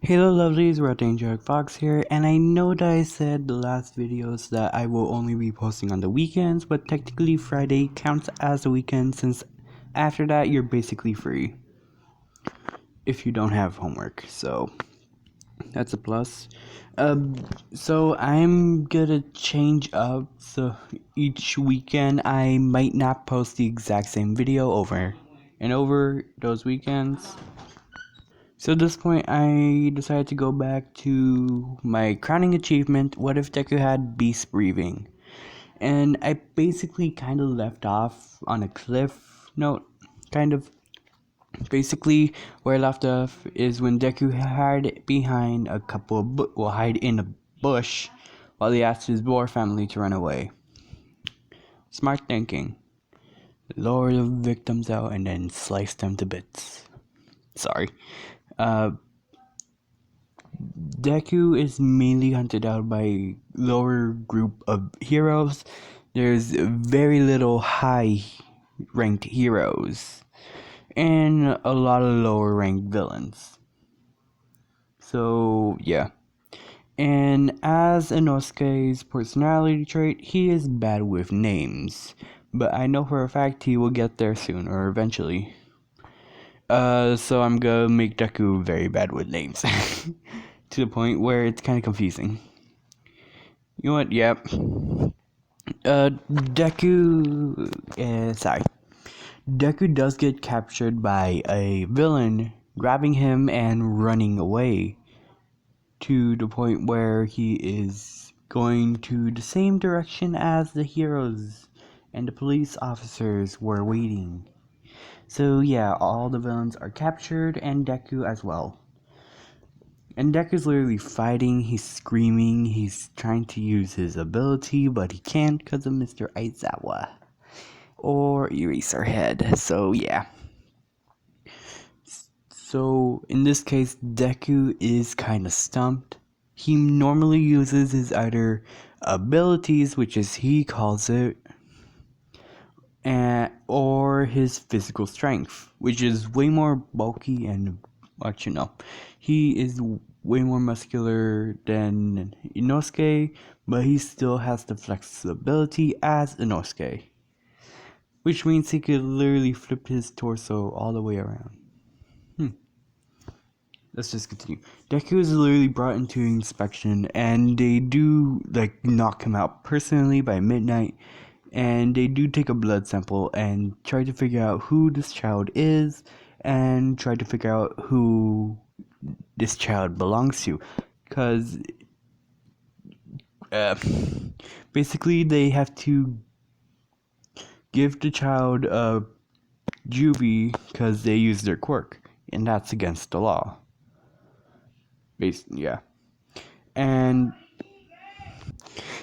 Hello lovelies, Danger Fox here, and I know that I said the last videos that I will only be posting on the weekends, but technically Friday counts as a weekend since after that you're basically free if you don't have homework, so that's a plus. So I'm gonna change up, so each weekend I might not post the exact same video over and over those weekends. So at this point, I decided to go back to my crowning achievement, what if Deku had beast breathing? And I basically kind of left off on a cliff note, kind of. Basically, where I left off is when Deku hid behind a couple of hide in a bush while he asked his boar family to run away. Smart thinking. Lure the victims out and then slice them to bits. Sorry. Deku is mainly hunted out by a lower group of heroes. There's very little high ranked heroes and a lot of lower ranked villains. So yeah. And as Inosuke's personality trait, he is bad with names. But I know for a fact he will get there soon or eventually. So I'm gonna make Deku very bad with names. To the point where it's kind of confusing. You know what? Yep. Deku does get captured by a villain, grabbing him and running away. To the point where he is going to the same direction as the heroes and the police officers were waiting. So yeah, all the villains are captured and Deku as well. And Deku's literally fighting, he's screaming, he's trying to use his ability, but he can't because of Mr. Aizawa. Or Eraserhead, so yeah. So, in this case, Deku is kinda stumped. He normally uses his either abilities, which is he calls it, or his physical strength, which is way more bulky and he is way more muscular than Inosuke, but he still has the flexibility as Inosuke, which means he could literally flip his torso all the way around. Let's just continue. Deku is literally brought into inspection, and they do knock him out personally by midnight. And they do take a blood sample and try to figure out who this child is and try to figure out who this child belongs to. Because basically they have to give the child a juvie because they use their quirk. And that's against the law. Yeah. And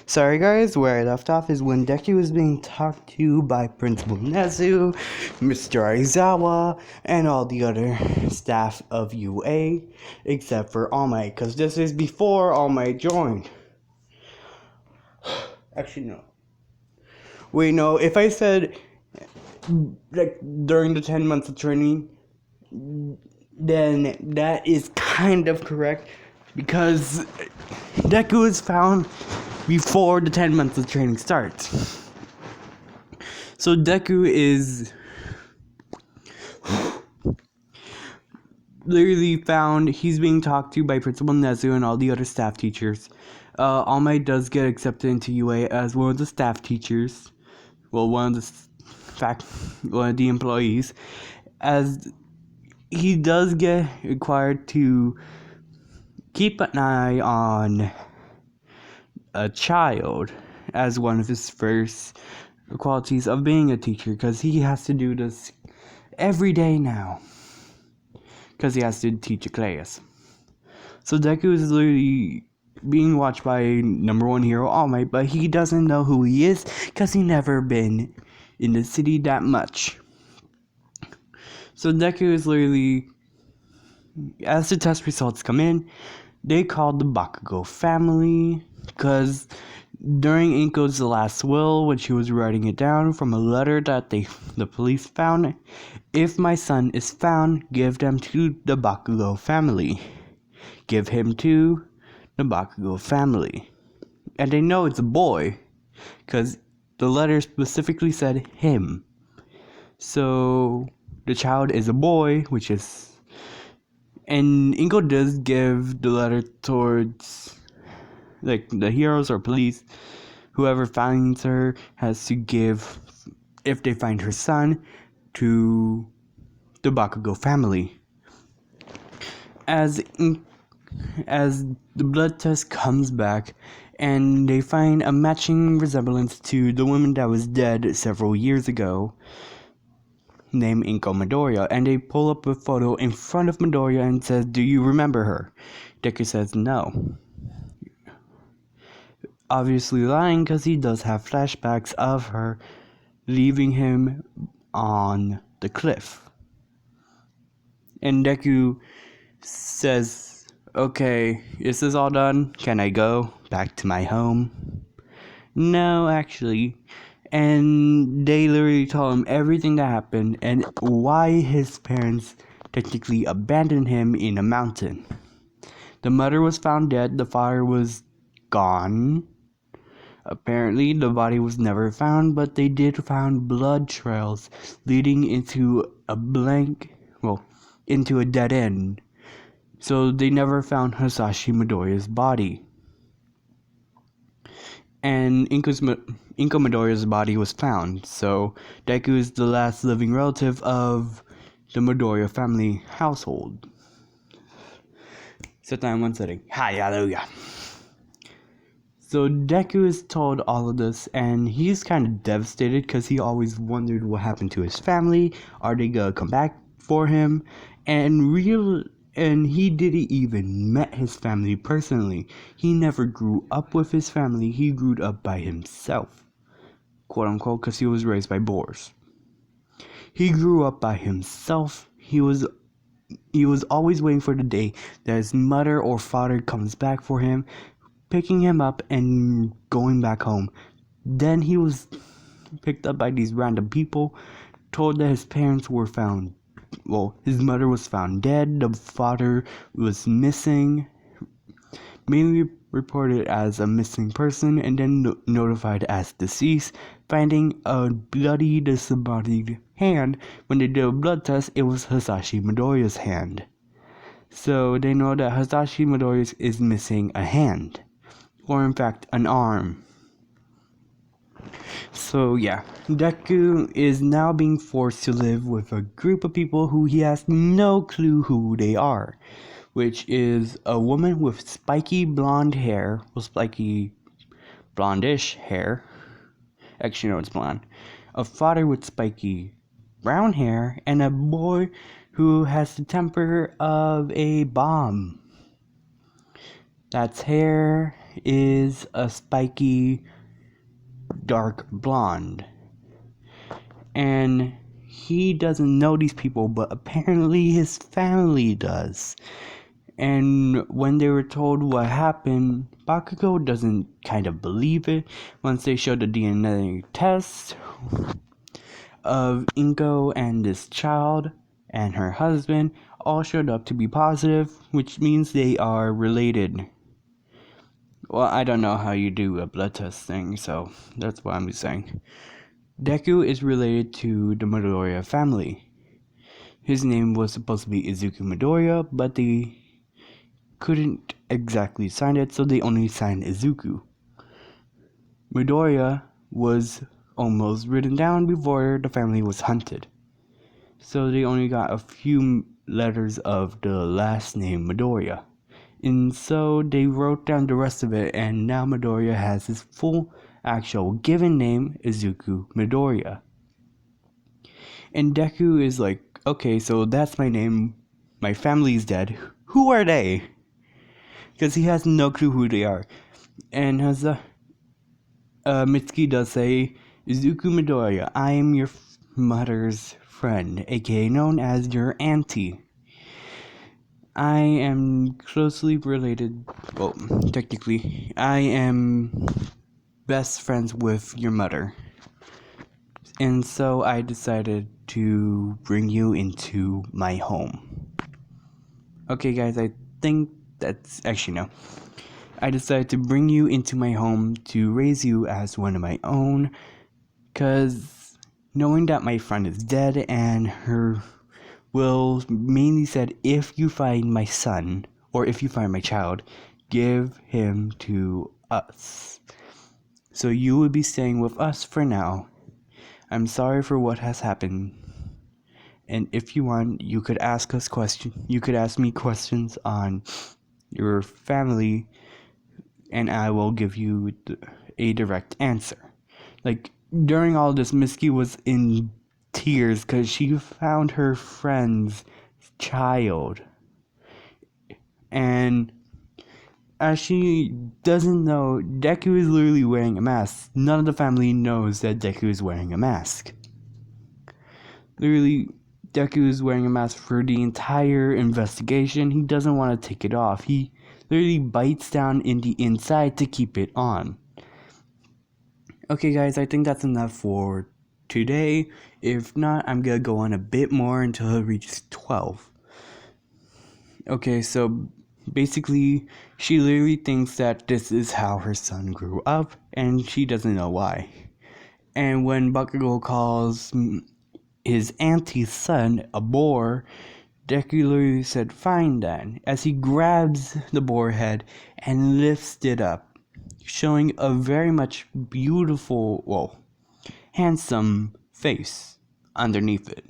sorry guys, where I left off is when Deku was being talked to by Principal Nezu, Mr. Aizawa, and all the other staff of UA, except for All Might, because this is before All Might joined. Actually, no. Wait, no, if I said, during the 10 months of training, then that is kind of correct, because Deku is found before the 10 months of training starts. So Deku is literally found, he's being talked to by Principal Nezu and all the other staff teachers. All Might does get accepted into UA as one of the staff teachers. Well, one of the employees, as he does get required to keep an eye on a child as one of his first qualities of being a teacher, because he has to do this every day now because he has to teach a class. So Deku is literally being watched by number one hero All Might, but he doesn't know who he is because he never been in the city that much. So Deku is literally, as the test results come in, they called the Bakugo family because during Inko's last will, when she was writing it down from a letter that the police found, if my son is found, give them to the Bakugo family. give him to the Bakugo family. And they know it's a boy, because the letter specifically said him. So the child is a boy, which is... And Inko does give the letter towards, like, the heroes or police. Whoever finds her has to give, if they find her son, to the Bakugo family. As the blood test comes back, and they find a matching resemblance to the woman that was dead several years ago, named Inko Midoriya, and they pull up a photo in front of Midoriya and says, "Do you remember her?" Deku says no. Obviously lying, because he does have flashbacks of her leaving him on the cliff. And Deku says, "Okay, is this all done? Can I go back to my home?" No, actually. And they literally tell him everything that happened and why his parents technically abandoned him in a mountain. The mother was found dead, the father was gone. Apparently, the body was never found, but they did find blood trails leading into into a dead end. So they never found Hisashi Midoriya's body. And Inko Midoriya's body was found, so Deku is the last living relative of the Midoriya family household. Set time one setting. Hallelujah. So Deku is told all of this, and he's kind of devastated because he always wondered what happened to his family. Are they gonna come back for him? And he didn't even met his family personally. He never grew up with his family. He grew up by himself, quote unquote, because he was raised by boars. He grew up by himself. He was always waiting for the day that his mother or father comes back for him, picking him up and going back home. Then he was picked up by these random people, told that his parents were found. Well, his mother was found dead, the father was missing, mainly reported as a missing person, and then notified as deceased, finding a bloody, disembodied hand. When they did a blood test, it was Hisashi Midoriya's hand. So they know that Hisashi Midoriya is missing a hand, or in fact, an arm. So yeah, Deku is now being forced to live with a group of people who he has no clue who they are, which is a woman with spiky blonde hair, well, spiky blondish hair, actually no, it's blonde, a father with spiky brown hair, and a boy who has the temper of a bomb. That's hair is a spiky dark blonde, and he doesn't know these people, but apparently his family does. And when they were told what happened, Bakugo doesn't kind of believe it. Once they showed the DNA test of Inko and this child and her husband, all showed up to be positive, which means they are related. Well, I don't know how you do a blood test thing, so that's what I'm saying. Deku is related to the Midoriya family. His name was supposed to be Izuku Midoriya, but they couldn't exactly sign it, so they only signed Izuku. Midoriya was almost written down before the family was hunted, so they only got a few letters of the last name Midoriya. And so they wrote down the rest of it, and now Midoriya has his full actual given name, Izuku Midoriya. And Deku is like, okay, so that's my name, my family's dead, who are they? Because he has no clue who they are. And as Mitsuki does say, Izuku Midoriya, I am your mother's friend, aka known as your auntie. I am closely related, well, technically, I am best friends with your mother. And so I decided to bring you into my home. Okay guys, I think That's actually no. I decided to bring you into my home to raise you as one of my own, because knowing that my friend is dead and her will mainly said, if you find my son, or if you find my child, give him to us. So you will be staying with us for now. I'm sorry for what has happened. And if you want, you could ask us questions. You could ask me questions on your family, and I will give you a direct answer. Like, during all this, Misky was in tears because she found her friend's child. And as she doesn't know, Deku is literally wearing a mask. None of the family knows that Deku is wearing a mask. Literally, Deku is wearing a mask for the entire investigation. He doesn't want to take it off. He literally bites down in the inside to keep it on. Okay guys, I think that's enough for today. If not, I'm gonna go on a bit more until it reaches 12. Okay, so basically, she literally thinks that this is how her son grew up, and she doesn't know why. And when Bakugo calls his auntie's son a boar, Deku literally said, "Fine then," as he grabs the boar head and lifts it up, showing a very much beautiful, well, handsome face underneath it.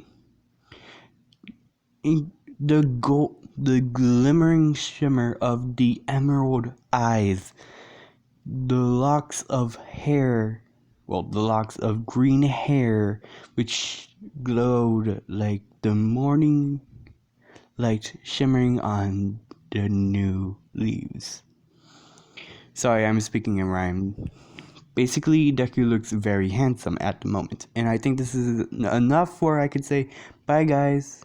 The glimmering shimmer of the emerald eyes, the locks of hair, well, the locks of green hair, which glowed like the morning light shimmering on the new leaves. Sorry, I'm speaking in rhyme. Basically, Deku looks very handsome at the moment, and I think this is enough where I could say bye guys.